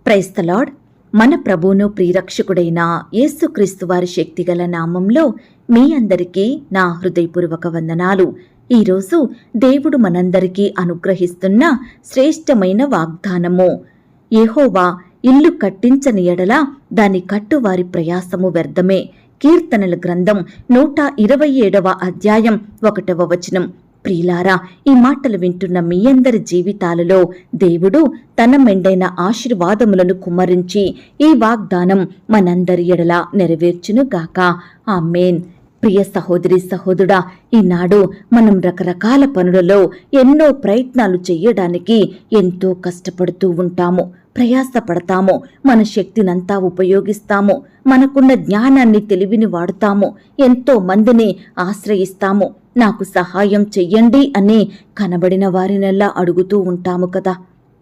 Praise the lord. మన ప్రభువును ప్రియరక్షకుడైన యేసుక్రీస్తు వారి శక్తిగల నామంలో మీ అందరికీ నా హృదయపూర్వక వందనాలు. ఈరోజు దేవుడు మనందరికీ అనుగ్రహిస్తున్న శ్రేష్టమైన వాగ్దానము. యెహోవా ఇల్లు కట్టించని ఎడల దాని కట్టువారి ప్రయాసము వ్యర్థమే. కీర్తనల గ్రంథం 127వ అధ్యాయం 1వ వచనం. ప్రియులారా, ఈ మాటలు వింటున్న మీ అందరి జీవితాలలో దేవుడు తన మెండైన ఆశీర్వాదములను కుమ్మరించి ఈ వాగ్దానం మనందరి ఎడల నెరవేర్చునుగాక. ఆమేన్. ప్రియ సహోదరి సహోదరుడా, ఈనాడు మనం రకరకాల పనులలో ఎన్నో ప్రయత్నాలు చెయ్యడానికి ఎంతో కష్టపడుతూ ఉంటాము, ప్రయాసపడతాము, మన శక్తినంతా ఉపయోగిస్తాము, మనకున్న జ్ఞానాన్ని తెలివిని వాడుతాము, ఎంతో మందిని ఆశ్రయిస్తాము, నాకు సహాయం చెయ్యండి అని కనబడిన వారినల్లా అడుగుతూ ఉంటాము కదా.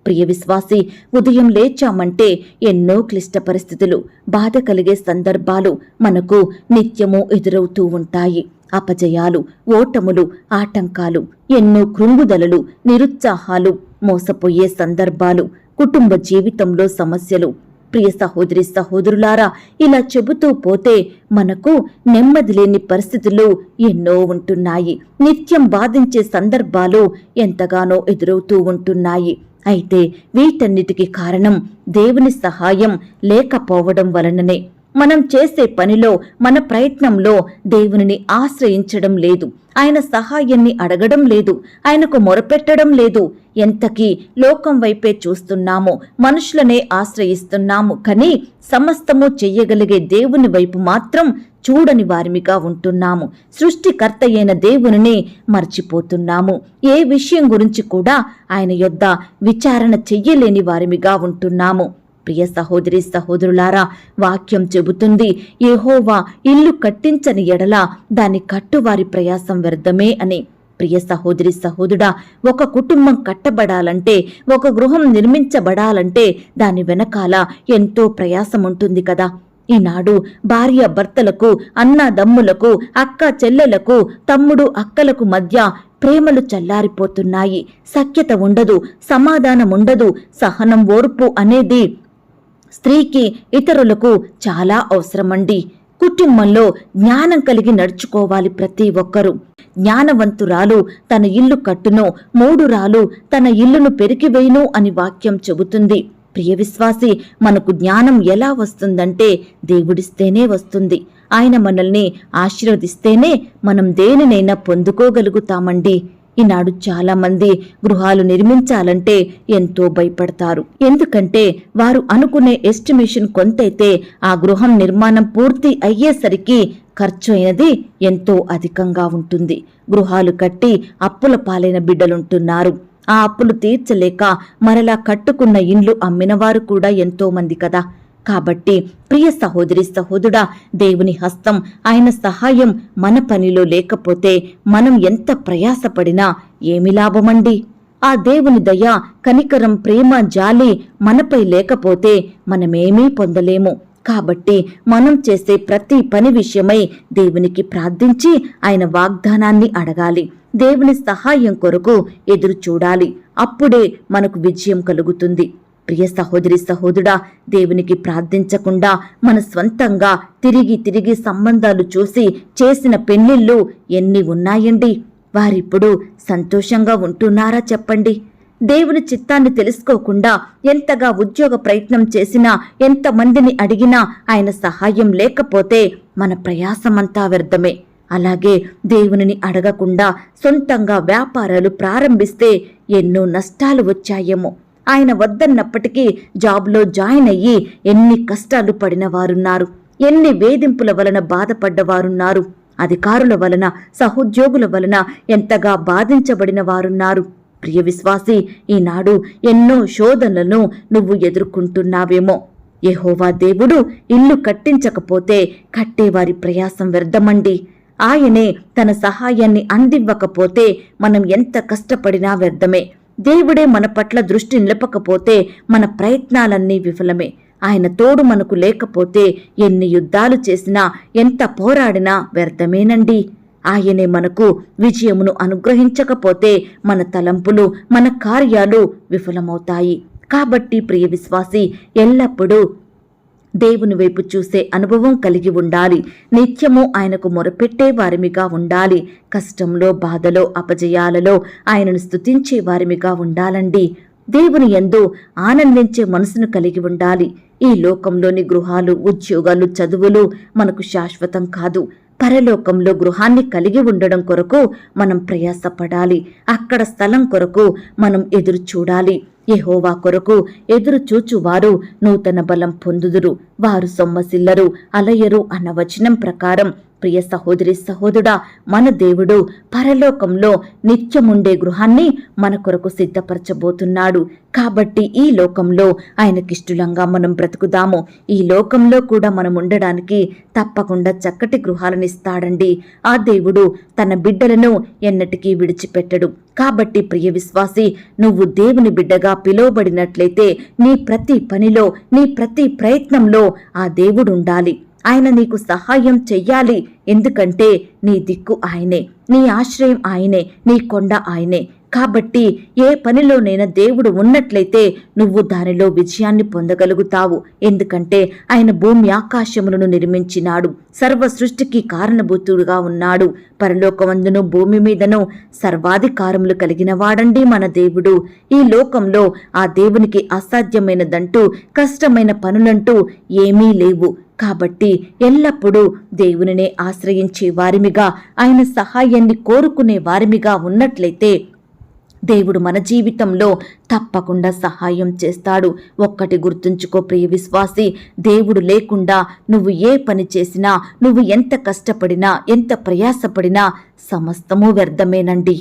ప్రియ విశ్వాసి, ఉదయం లేచామంటే ఎన్నో క్లిష్ట పరిస్థితులు, బాధ కలిగే సందర్భాలు మనకు నిత్యము ఎదురవుతూ ఉంటాయి. అపజయాలు, ఓటములు, ఆటంకాలు, ఎన్నో కృంగుదలలు, నిరుత్సాహాలు, మోసపోయే సందర్భాలు, కుటుంబ జీవితంలో సమస్యలు. ప్రియ సహోదరి సహోదరులారా, ఇలా చెబుతూ పోతే మనకు నెమ్మది లేని పరిస్థితులు ఎన్నో ఉంటున్నాయి. నిత్యం బాధించే సందర్భాలు ఎంతగానో ఎదురవుతూ ఉంటున్నాయి. అయితే వీటన్నిటికీ కారణం దేవుని సహాయం లేకపోవడం వలననే. మనం చేసే పనిలో, మన ప్రయత్నంలో దేవునిని ఆశ్రయించడం లేదు, ఆయన సహాయాన్ని అడగడం లేదు, ఆయనకు మొరపెట్టడం లేదు. ఎంతకీ లోకం వైపే చూస్తున్నాము, మనుషులనే ఆశ్రయిస్తున్నాము, కానీ సమస్తము చెయ్యగలిగే దేవుని వైపు మాత్రం చూడని వారిమిగా ఉంటున్నాము. సృష్టికర్త అయిన దేవునిని మర్చిపోతున్నాము. ఏ విషయం గురించి కూడా ఆయన యొద్ద విచారణ చెయ్యలేని వారిమిగా ఉంటున్నాము. ప్రియ సహోదరి సహోదరులారా, వాక్యం చెబుతుంది, యెహోవా ఇల్లు కట్టించని ఎడల దాని కట్టువారి ప్రయాసం వ్యర్థమే అని. ప్రియ సహోదరి సహోదరుడా, ఒక కుటుంబం కట్టబడాలంటే, ఒక గృహం నిర్మించబడాలంటే దాని వెనకాల ఎంతో ప్రయాసం ఉంటుంది కదా. ఈనాడు భార్య భర్తలకు, అన్నదమ్ములకు, అక్క చెల్లెలకు, తమ్ముడు అక్కలకు మధ్య ప్రేమలు చల్లారిపోతున్నాయి. సఖ్యత ఉండదు, సమాధానం ఉండదు. సహనం, ఓర్పు అనేది స్త్రీకి, ఇతరులకు చాలా అవసరమండి. కుటుంబంలో జ్ఞానం కలిగి నడుచుకోవాలి ప్రతి ఒక్కరూ. జ్ఞానవంతురాలు తన ఇల్లు కట్టును, మూఢురాలు తన ఇల్లును పెరికివేయును అని వాక్యం చెబుతుంది. ప్రియ విశ్వాసి, మనకు జ్ఞానం ఎలా వస్తుందంటే దేవుడిస్తేనే వస్తుంది. ఆయన మనల్ని ఆశీర్వదిస్తేనే మనం దేనినైనా పొందుకోగలుగుతామండి. ఈనాడు చాలా మంది గృహాలు నిర్మించాలంటే ఎంతో భయపడతారు. ఎందుకంటే వారు అనుకునే ఎస్టిమేషన్ కొంతైతే ఆ గృహం నిర్మాణం పూర్తి అయ్యేసరికి ఖర్చు అయినది ఎంతో అధికంగా ఉంటుంది. గృహాలు కట్టి అప్పుల పాలైన బిడ్డలుంటున్నారు. ఆ అప్పులు తీర్చలేక మరలా కట్టుకున్న ఇండ్లు అమ్మినవారు కూడా ఎంతో మంది కదా. కాబట్టి ప్రియ సహోదరి సహోదరుడా, దేవుని హస్తం, ఆయన సహాయం మన పనిలో లేకపోతే మనం ఎంత ప్రయాసపడినా ఏమి లాభమండి? ఆ దేవుని దయ, కనికరం, ప్రేమ, జాలి మనపై లేకపోతే మనమేమీ పొందలేము. కాబట్టి మనం చేసే ప్రతి పని విషయమై దేవునికి ప్రార్థించి ఆయన వాగ్దానాన్ని అడగాలి. దేవుని సహాయం కొరకు ఎదురు చూడాలి. అప్పుడే మనకు విజయం కలుగుతుంది. ప్రియ సహోదరి సహోదరుడా, దేవునికి ప్రార్థించకుండా మన స్వంతంగా తిరిగి సంబంధాలు చూసి చేసిన పెళ్లిళ్ళు ఎన్ని ఉన్నాయండి. వారిప్పుడు సంతోషంగా ఉంటున్నారా చెప్పండి? దేవుని చిత్తాన్ని తెలుసుకోకుండా ఎంతగా ఉద్యోగ ప్రయత్నం చేసినా, ఎంతమందిని అడిగినా ఆయన సహాయం లేకపోతే మన ప్రయాసమంతా వ్యర్థమే. అలాగే దేవునిని అడగకుండా సొంతంగా వ్యాపారాలు ప్రారంభిస్తే ఎన్నో నష్టాలు వచ్చాయేమో. ఆయన వద్దన్నప్పటికీ జాబ్లో జాయిన్ అయ్యి ఎన్ని కష్టాలు పడిన వారున్నారు, ఎన్ని వేధింపుల వలన బాధపడ్డవారున్నారు, అధికారుల వలన, సహోద్యోగుల వలన ఎంతగా బాధించబడిన వారున్నారు. ప్రియ విశ్వాసి, ఈనాడు ఎన్నో శోధనలను నువ్వు ఎదుర్కొంటున్నావేమో. యెహోవా దేవుడు ఇల్లు కట్టించకపోతే కట్టేవారి ప్రయాసం వ్యర్థమండి. ఆయనే తన సహాయాన్ని అందివ్వకపోతే మనం ఎంత కష్టపడినా వ్యర్థమే. దేవుడే మన పట్ల దృష్టి నిలపకపోతే మన ప్రయత్నాలన్నీ విఫలమే. ఆయన తోడు మనకు లేకపోతే ఎన్ని యుద్ధాలు చేసినా, ఎంత పోరాడినా వ్యర్థమేనండి. ఆయనే మనకు విజయమును అనుగ్రహించకపోతే మన తలంపులు, మన కార్యాలు విఫలమవుతాయి. కాబట్టి ప్రియ విశ్వాసి, ఎల్లప్పుడూ దేవుని వైపు చూసే అనుభవం కలిగి ఉండాలి. నిత్యము ఆయనకు మొరపెట్టే వారిమిగా ఉండాలి. కష్టంలో, బాధలో, అపజయాలలో ఆయనను స్తుతించే వారిమిగా ఉండాలండి. దేవుని యందు ఆనందించే మనసును కలిగి ఉండాలి. ఈ లోకంలోని గృహాలు, ఉద్యోగాలు, చదువులు మనకు శాశ్వతం కాదు. పరలోకంలో గృహాన్ని కలిగి ఉండడం కొరకు మనం ప్రయాసపడాలి. అక్కడ స్థలం కొరకు మనం ఎదురు చూడాలి. యెహోవా కొరకు ఎదురు చూచువారు నూతన బలం పొందుదురు, వారు సొమ్మసిల్లరు, అలయరు అన్న వచనం ప్రకారం ప్రియ సహోదరి సహోదరుడా, మన దేవుడు పరలోకంలో నిత్యముండే గృహాన్ని మన కొరకు సిద్ధపరచబోతున్నాడు. కాబట్టి ఈ లోకంలో ఆయనకిష్టులంగా మనం బ్రతుకుదాము. ఈ లోకంలో కూడా మనం ఉండడానికి తప్పకుండా చక్కటి గృహాలనిస్తాడండి. ఆ దేవుడు తన బిడ్డలను ఎన్నటికీ విడిచిపెట్టడు. కాబట్టి ప్రియ విశ్వాసి, నువ్వు దేవుని బిడ్డగా పిలువబడినట్లయితే నీ ప్రతి పనిలో, నీ ప్రతి ప్రయత్నంలో ఆ దేవుడు ఉండాలి. ఆయన నీకు సహాయం చెయ్యాలి. ఎందుకంటే నీ దిక్కు ఆయనే, నీ ఆశ్రయం ఆయనే, నీ కొండ ఆయనే. కాబట్టి ఏ పనిలోనైనా దేవుడు ఉన్నట్లయితే నువ్వు దానిలో విజయాన్ని పొందగలుగుతావు. ఎందుకంటే ఆయన భూమి ఆకాశములను నిర్మించినాడు, సర్వ సృష్టికి కారణభూతుడుగా ఉన్నాడు. పరలోకమందును భూమి మీదను సర్వాధికారములు కలిగిన వాడండి మన దేవుడు. ఈ లోకంలో ఆ దేవునికి అసాధ్యమైనదంటూ, కష్టమైన పనులంటూ ఏమీ లేవు. కాబట్టి ఎల్లప్పుడూ దేవునినే ఆశ్రయించే వారిమిగా, ఆయన సహాయాన్ని కోరుకునే వారిమిగా ఉన్నట్లయితే దేవుడు మన జీవితంలో తప్పకుండా సహాయం చేస్తాడు. ఒక్కటి గుర్తుంచుకో ప్రియ విశ్వాసి, దేవుడు లేకుండా నువ్వు ఏ పని చేసినా, నువ్వు ఎంత కష్టపడినా, ఎంత ప్రయాసపడినా సమస్తము వ్యర్థమేనండి.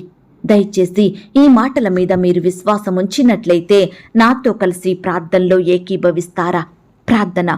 దయచేసి ఈ మాటల మీద మీరు విశ్వాసం ఉంచినట్లయితే నాతో కలిసి ప్రార్థనలో ఏకీభవిస్తారా? ప్రార్థన.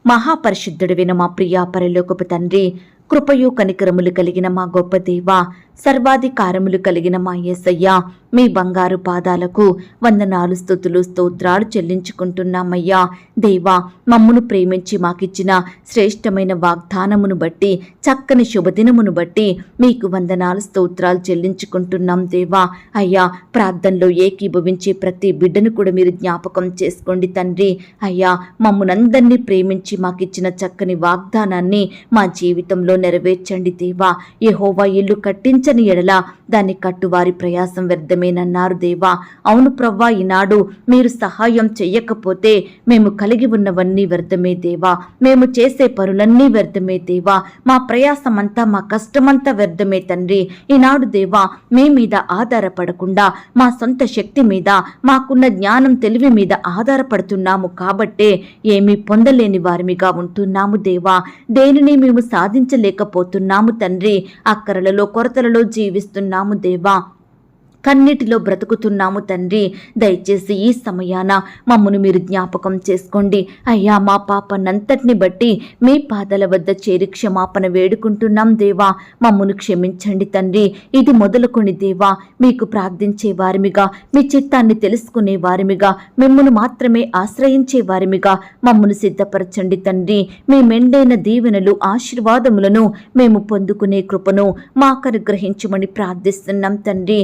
మహాపరిశుద్ధుడివైన మా ప్రియా పరలోకపు తండ్రి, కృపయు కనికరములు కలిగిన మా గొప్ప దేవా, సర్వాధికారములు కలిగిన మా యేసయ్యా, మీ బంగారు పాదాలకు వందనాలు, స్తుతులు, స్తోత్రాలు చెల్లించుకుంటున్నామయ్యా. దేవా, మమ్మును ప్రేమించి మాకిచ్చిన శ్రేష్టమైన వాగ్దానమును బట్టి, చక్కని శుభదినమును బట్టి మీకు వందనాలు, స్తోత్రాలు చెల్లించుకుంటున్నాం దేవా. అయ్యా, ప్రార్థనలో ఏకీభవించే ప్రతి బిడ్డను కూడా మీరు జ్ఞాపకం చేసుకోండి తండ్రి. అయ్యా, మమ్మునందరినీ ప్రేమించి మాకిచ్చిన చక్కని వాగ్దానాన్ని మా జీవితంలో నెరవేర్చండి దేవా. యెహోవా ఇల్లు కట్టించని ఎడల దాన్ని కట్టువారి ప్రయాసం వ్యర్థమేనన్నారు దేవా. అవును ప్రవ్వా, ఈనాడు మీరు సహాయం చెయ్యకపోతే మేము కలిగి ఉన్నవన్నీ వ్యర్థమే దేవా. మేము చేసే పనులన్నీ వ్యర్థమే దేవా. మా ప్రయాసమంతా, మా కష్టమంతా వ్యర్థమే తండ్రి. ఈనాడు దేవా, మీ మీద ఆధారపడకుండా మా సొంత శక్తి మీద, మాకున్న జ్ఞానం, తెలివి మీద ఆధారపడుతున్నాము. కాబట్టే ఏమీ పొందలేని వారిమిగా ఉంటున్నాము దేవా. దేనిని మేము సాధించలేకపోతున్నాము తండ్రి. అక్కరలలో, కొరతలలో జీవిస్తున్నాము దేవా. కన్నిటిలో బ్రతుకుతున్నాము తండ్రి. దయచేసి ఈ సమయాన మమ్మను మీరు జ్ఞాపకం చేసుకోండి అయ్యా. మా పాపనంతటిని బట్టి మీ పాదాల వద్ద చేరి క్షమాపణ వేడుకుంటున్నాం దేవా. మమ్మను క్షమించండి తండ్రి. ఇది మొదలుకొని దేవా, మీకు ప్రార్థించే వారిమిగా, మీ చిత్తాన్ని తెలుసుకునే వారిమిగా, మిమ్మను మాత్రమే ఆశ్రయించే వారిమిగా మమ్మను సిద్ధపరచండి తండ్రి. మీ మెండైన దీవెనలు, ఆశీర్వాదములను మేము పొందుకునే కృపను మాకు అనుగ్రహించమని ప్రార్థిస్తున్నాం తండ్రి.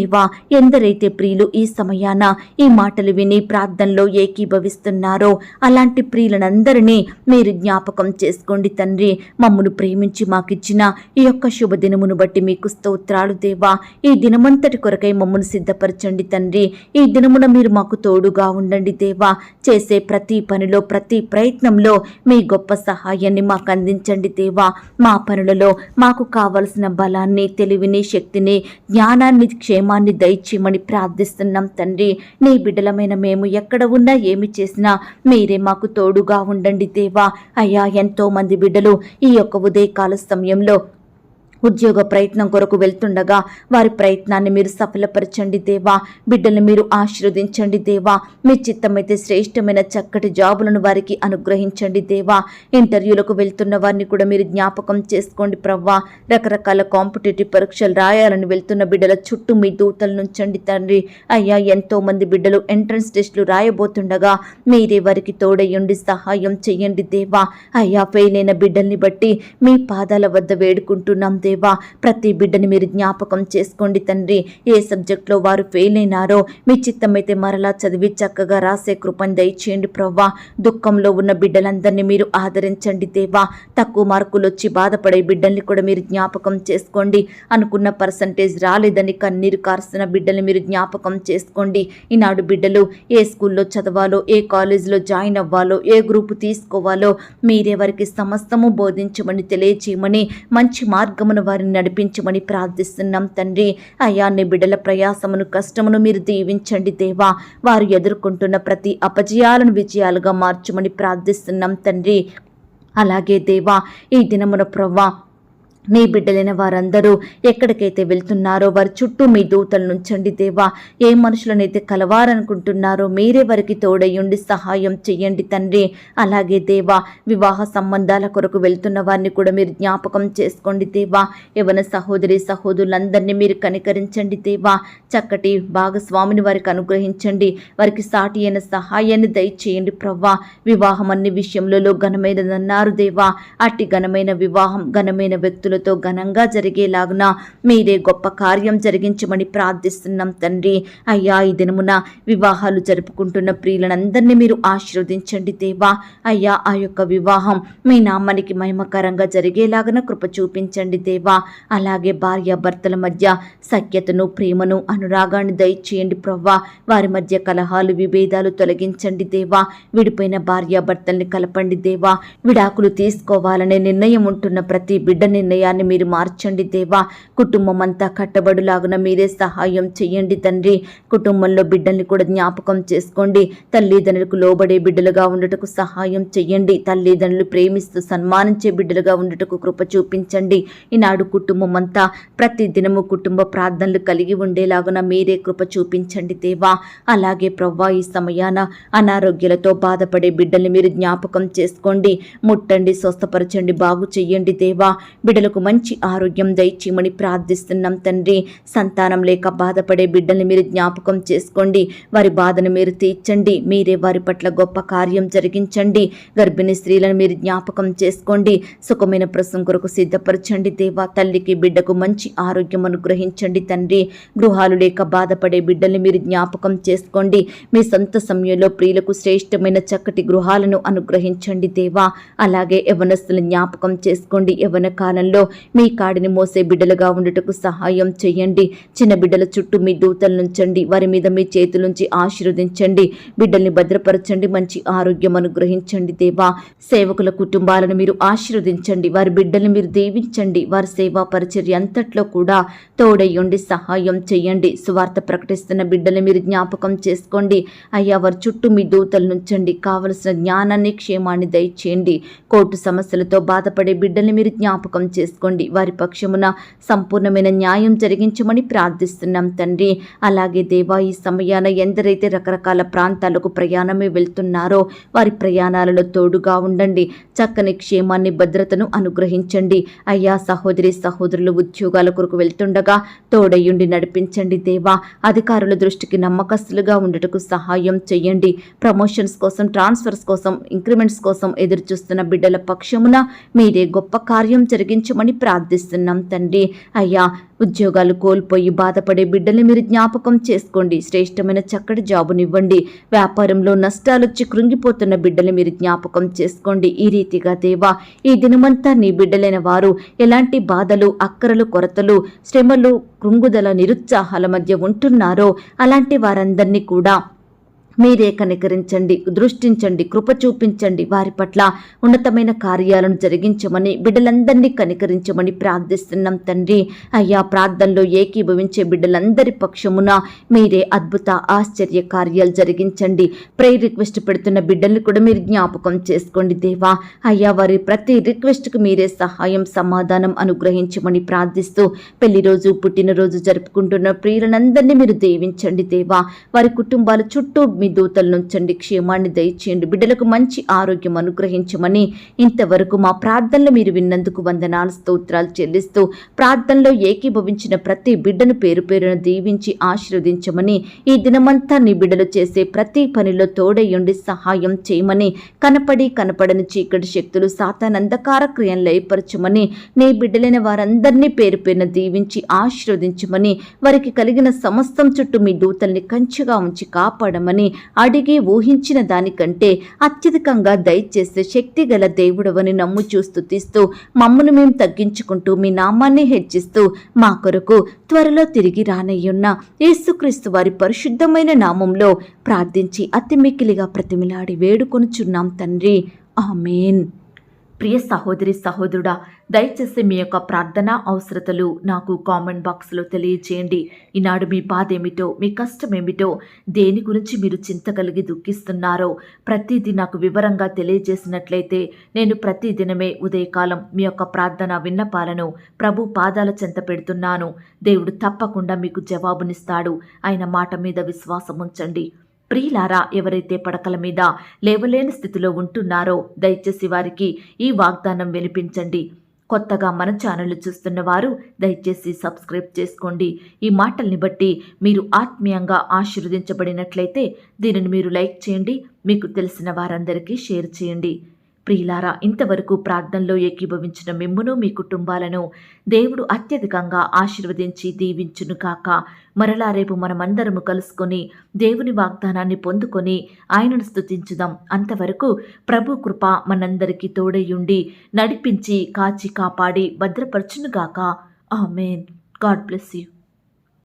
దేవా, ఎందరైతే ప్రియులు ఈ సమయాన ఈ మాటలు విని ప్రార్థనలో ఏకీభవిస్తున్నారో అలాంటి ప్రియులనందరినీ మీరు జ్ఞాపకం చేసుకోండి తండ్రి. మమ్మను ప్రేమించి మాకిచ్చిన ఈ యొక్క శుభదినమును బట్టి మీకు స్తోత్రాలు దేవా. ఈ దినమంతటి కొరకై మమ్మను సిద్ధపరచండి తండ్రి. ఈ దినమున మీరు మాకు తోడుగా ఉండండి దేవా. చేసే ప్రతి పనిలో, ప్రతి ప్రయత్నంలో మీ గొప్ప సహాయాన్ని మాకు అందించండి దేవా. మా పనులలో మాకు కావలసిన బలాన్ని, తెలివిని, శక్తిని, జ్ఞానాన్ని, క్షేమాన్ని దయచేయమని ప్రార్థిస్తున్నాం తండ్రి. నీ బిడ్డలమైన మేము ఎక్కడ ఉన్నా, ఏమి చేసినా మీరే మాకు తోడుగా ఉండండి దేవా. అయ్యా, ఎంతో మంది బిడ్డలు ఈ యొక్క ఉదయకాల సమయంలో ఉద్యోగ ప్రయత్నం కొరకు వెళ్తుండగా వారి ప్రయత్నాన్ని మీరు సఫలపరచండి దేవా. బిడ్డలను మీరు ఆశీర్వదించండి దేవా. మీ చిత్తమైతే శ్రేష్టమైన చక్కటి జాబులను వారికి అనుగ్రహించండి దేవా. ఇంటర్వ్యూలకు వెళ్తున్న వారిని కూడా మీరు జ్ఞాపకం చేసుకోండి ప్రవ్వా. రకరకాల కాంపిటేటివ్ పరీక్షలు రాయాలని వెళ్తున్న బిడ్డల చుట్టూ మీ దూతలు నుంచండి తండ్రి. అయ్యా, ఎంతో మంది బిడ్డలు ఎంట్రన్స్ టెస్టులు రాయబోతుండగా మీరే వారికి తోడయ్యండి, సహాయం చెయ్యండి దేవా. అయ్యా, ఫెయిల్ అయిన బిడ్డల్ని బట్టి మీ పాదాల వద్ద వేడుకుంటున్నాం దేవా. ప్రతి బిడ్డని మీరు జ్ఞాపకం చేసుకోండి తండ్రి. ఏ సబ్జెక్ట్లో వారు ఫెయిల్ అయినారో మీ చిత్తమైతే మరలా చదివి చక్కగా రాసే కృపను దయచేయండి ప్రవ్వా. దుఃఖంలో ఉన్న బిడ్డలందరినీ మీరు ఆదరించండి దేవా. తక్కువ మార్కులు వచ్చి బాధపడే బిడ్డల్ని కూడా మీరు జ్ఞాపకం చేసుకోండి. అనుకున్న పర్సంటేజ్ రాలేదని కన్నీరు కారుస్తున్న బిడ్డల్ని మీరు జ్ఞాపకం చేసుకోండి. ఈనాడు బిడ్డలు ఏ స్కూల్లో చదవాలో, ఏ కాలేజీలో జాయిన్ అవ్వాలో, ఏ గ్రూపు తీసుకోవాలో మీరే వారికి సమస్తము బోధించమని, తెలియచేయమని, మంచి మార్గమును వారిని నడిపించమని ప్రార్థిస్తున్నాం తండ్రి. అయ్యా, నీ బిడ్డల ప్రయాసమును, కష్టమును మీరు దీవించండి దేవా. వారు ఎదుర్కొంటున్న ప్రతి అపజయాలను విజయాలుగా మార్చమని ప్రార్థిస్తున్నాం తండ్రి. అలాగే దేవా, ఈ దినమున ప్రవ్వా నీ బిడ్డలైన వారందరూ ఎక్కడికైతే వెళ్తున్నారో వారి చుట్టూ మీ దూతలు నుంచండి దేవా. ఏ మనుషులనైతే కలవారనుకుంటున్నారో మీరే వారికి తోడయ్యుండి సహాయం చెయ్యండి తండ్రి. అలాగే దేవా, వివాహ సంబంధాల కొరకు వెళ్తున్న వారిని కూడా మీరు జ్ఞాపకం చేసుకోండి దేవా. యవ్వన సహోదరి సహోదరులందరినీ మీరు కనికరించండి దేవా. చక్కటి భాగస్వామిని వారికి అనుగ్రహించండి. వారికి సాటి అయిన సహాయాన్ని దయచేయండి ప్రవ్వా. వివాహం అన్ని విషయంలో ఘనమైనదన్నారు దేవా. అట్టి ఘనమైన వివాహం ఘనమైన వ్యక్తులు ఘనంగా జరిగేలాగున మీరే గొప్ప కార్యం జరిగించమని ప్రార్థిస్తున్నాం తండ్రి. అయ్యా, ఈ దినమున వివాహాలు జరుపుకుంటున్న ప్రియులందరినీ మీరు ఆశీర్వదించండి దేవా. అయ్యా, ఆ యొక్క వివాహం మీ నామానికి మహిమకరంగా జరిగేలాగున కృప చూపించండి దేవా. అలాగే భార్య భర్తల మధ్య సఖ్యతను, ప్రేమను, అనురాగాన్ని దయచేయండి ప్రవ్వా. వారి మధ్య కలహాలు, విభేదాలు తొలగించండి దేవా. విడిపోయిన భార్య భర్తల్ని కలపండి దేవా. విడాకులు తీసుకోవాలనే నిర్ణయం ఉంటున్న ప్రతి బిడ్డ నిర్ణయాన్ని మీరు మార్చండి దేవా. కుటుంబం అంతా కట్టబడులాగున మీరే సహాయం చెయ్యండి తండ్రి. కుటుంబంలో బిడ్డల్ని కూడా జ్ఞాపకం చేసుకోండి. తల్లిదండ్రులకు లోబడే బిడ్డలుగా ఉండటకు సహాయం చెయ్యండి. తల్లిదండ్రులు ప్రేమిస్తూ సన్మానించే బిడ్డలుగా ఉండటకు కృప చూపించండి. ఈనాడు కుటుంబం అంతా ప్రతి దినము కుటుంబ ప్రార్థనలు కలిగి ఉండేలాగున మీరే కృప చూపించండి దేవా. అలాగే ప్రవ్వా, ఈ సమయాన అనారోగ్యాలతో బాధపడే బిడ్డల్ని మీరు జ్ఞాపకం చేసుకోండి. ముట్టండి, స్వస్థపరచండి, బాగు చెయ్యండి దేవా. బిడ్డలకు మంచి ఆరోగ్యం దయచేయమని ప్రార్థిస్తున్నాం తండ్రి. సంతానం లేక బాధపడే బిడ్డల్ని మీరు జ్ఞాపకం చేసుకోండి. వారి బాధను మీరు తీర్చండి. మీరే వారి పట్ల గొప్ప కార్యం జరిగించండి. గర్భిణీ స్త్రీలను మీరు జ్ఞాపకం చేసుకోండి. సుఖమైన ప్రసవం కొరకు సిద్ధపరచండి దేవా. తల్లికి బిడ్డకు మంచి ఆరోగ్యం అనుగ్రహించండి తండ్రి. గృహాలు లేక బాధపడే బిడ్డల్ని మీరు జ్ఞాపకం చేసుకోండి. మీ సొంత సమయంలో ప్రియులకు శ్రేష్టమైన చక్కటి గృహాలను అనుగ్రహించండి దేవా. అలాగే యవ్వనస్తులను జ్ఞాపకం చేసుకోండి. యవ్వన కాలంలో మీ కాడిని మోసే బిడ్డలుగా ఉండటకు సహాయం చేయండి. చిన్న బిడ్డల చుట్టూ మీ దూతలు నుంచండి. వారి మీద మీ చేతులుంచి ఆశీర్వదించండి. బిడ్డల్ని భద్రపరచండి. మంచి ఆరోగ్యం అనుగ్రహించండి దేవా. సేవకుల కుటుంబాలను మీరు ఆశీర్వదించండి. వారి బిడ్డల్ని మీరు దీవించండి. వారి సేవా పరిచర్య అంతట్లో కూడా తోడయ్యుండి సహాయం చేయండి. సువార్త ప్రకటిస్తున్న బిడ్డల్ని మీరు జ్ఞాపకం చేసుకోండి. అయ్యా, వారి చుట్టూ మీ దూతలు నుంచండి. కావలసిన జ్ఞానాన్ని, క్షేమాన్ని దయచేయండి. కోర్టు సమస్యలతో బాధపడే బిడ్డల్ని మీరు జ్ఞాపకం చేసుకోండి. వారి పక్షమున సంపూర్ణమైన న్యాయం జరిగించమని ప్రార్థిస్తున్నాం తండ్రి. అలాగే దేవా, ఈ సమయాన ఎందరైతే రకరకాల ప్రాంతాలకు ప్రయాణమే వెళ్తున్నారో వారి ప్రయాణాలలో తోడుగా ఉండండి. చక్కని క్షేమాన్ని, భద్రతను అనుగ్రహించండి. అయ్యా, సహోదరి సహోదరులు ఉద్యోగాల కొరకు వెళ్తుండగా తోడయ్యుండి నడిపించండి దేవా. అధికారుల దృష్టికి నమ్మకస్తులుగా ఉండటకు సహాయం చేయండి. ప్రమోషన్స్ కోసం, ట్రాన్స్ఫర్స్ కోసం, ఇంక్రిమెంట్స్ కోసం ఎదురు చూస్తున్న బిడ్డల పక్షమున మీరే గొప్ప కార్యం జరిగించమని ప్రార్థిస్తున్నాం తండ్రి. అయ్యా, ఉద్యోగాలు కోల్పోయి బాధపడే బిడ్డల్ని మీరు జ్ఞాపకం చేసుకోండి. శ్రేష్టమైన చక్కటి జాబునివ్వండి. వ్యాపారంలో నష్టాలొచ్చి కృంగిపోతున్న బిడ్డల్ని మీరు జ్ఞాపకం చేసుకోండి. ఈ రీతిగా దేవా, ఈ దినమంతా నీ బిడ్డలైన వారు ఎలాంటి బాధలు, అక్కరలు, కొరతలు, శ్రమలు, కృంగుదల, నిరుత్సాహాల మధ్య ఉంటున్నారో అలాంటి వారందరినీ కూడా మీరే కనికరించండి, దృష్టించండి, కృప చూపించండి. వారి పట్ల ఉన్నతమైన కార్యాలను జరిగించమని, బిడ్డలందరినీ కనికరించమని ప్రార్థిస్తున్నాం తండ్రి. అయ్యా, ప్రార్థనలో ఏకీభవించే బిడ్డలందరి పక్షమున మీరే అద్భుత ఆశ్చర్య కార్యాలు జరిగించండి. ప్రేయర్ రిక్వెస్ట్ పెడుతున్న బిడ్డల్ని కూడా మీరు జ్ఞాపకం చేసుకోండి దేవా. అయ్యా, వారి ప్రతి రిక్వెస్ట్కు మీరే సహాయం, సమాధానం అనుగ్రహించమని ప్రార్థిస్తూ పెళ్లి రోజు, పుట్టినరోజు జరుపుకుంటున్న ప్రియులందరినీ మీరు దీవించండి దేవా. వారి కుటుంబాల చుట్టూ మీ దూతల నుంచండి, క్షేమాన్ని దయచేయండి, బిడ్డలకు మంచి ఆరోగ్యం అనుగ్రహించమని ఇంతవరకు మా ప్రార్థనలు మీరు విన్నందుకు వందనాలు, స్తోత్రాలు చెల్లిస్తూ ప్రార్థనలో ఏకీభవించిన ప్రతి బిడ్డను పేరు పేరును దీవించి ఆశీర్వదించమని, ఈ దినమంతా నీ బిడ్డలు చేసే ప్రతి పనిలో తోడయ్యుండి సహాయం చేయమని, కనపడని చీకటి శక్తులు సాతాన్ అంధకార క్రియలను లయపరచమని, నీ బిడ్డలైన వారందరినీ పేరు పేరున దీవించి ఆశీర్వదించమని, వారికి కలిగిన సమస్తం చుట్టూ మీ దూతల్ని కంచెగా ఉంచి కాపాడమని, అడిగి ఊహించిన దానికంటే అత్యధికంగా దయచేసే శక్తి గల దేవుడవని నమ్ముచూ స్తుతిస్తూ మమ్మను మేము తగ్గించుకుంటూ మీ నామాన్ని హెచ్చిస్తూ మా కొరకు త్వరలో తిరిగి రానయ్యున్న యేసుక్రీస్తు వారి పరిశుద్ధమైన నామంలో ప్రార్థించి అతి మిక్కిలిగా ప్రతిమిలాడి వేడుకొనుచున్నాం తండ్రి, ఆమేన్. ప్రియ సహోదరి సహోదరుడా, దయచేసి మీ యొక్క ప్రార్థన అవసరతలు నాకు కామెంట్ బాక్స్లో తెలియచేయండి. ఈనాడు మీ బాధ ఏమిటో, మీ కష్టం ఏమిటో, దేని గురించి మీరు చింత కలిగి దుఃఖిస్తున్నారో ప్రతిదీ నాకు వివరంగా తెలియజేసినట్లయితే నేను ప్రతిదినమే ఉదయకాలం మీ యొక్క ప్రార్థన విన్నపాలను ప్రభు పాదాల చెంత పెడుతున్నాను. దేవుడు తప్పకుండా మీకు జవాబునిస్తాడు. ఆయన మాట మీద విశ్వాసం ఉంచండి. ప్రియులారా, ఎవరైతే పడకల మీద లేవలేని స్థితిలో ఉంటున్నారో దయచేసి వారికి ఈ వాగ్దానం వినిపించండి. కొత్తగా మన ఛానల్ చూస్తున్న వారు దయచేసి సబ్స్క్రైబ్ చేసుకోండి. ఈ మాటల్ని బట్టి మీరు ఆత్మీయంగా ఆశీర్వదించబడినట్లయితే దీనిని మీరు లైక్ చేయండి, మీకు తెలిసిన వారందరికీ షేర్ చేయండి. ప్రియులారా, ఇంతవరకు ప్రార్థనలో ఏకీభవించిన మిమ్మును మీ కుటుంబాలను దేవుడు అత్యధికంగా ఆశీర్వదించి దీవించును కాక. మరలా రేపు మనమందరము కలుసుకొని దేవుని వాగ్దానాన్ని పొందుకొని ఆయనను స్తుతించుదాం. అంతవరకు ప్రభు కృప మనందరికీ తోడయుండి నడిపించి కాచి కాపాడి భద్రపరచునుగాక. ఆమేన్. God bless you.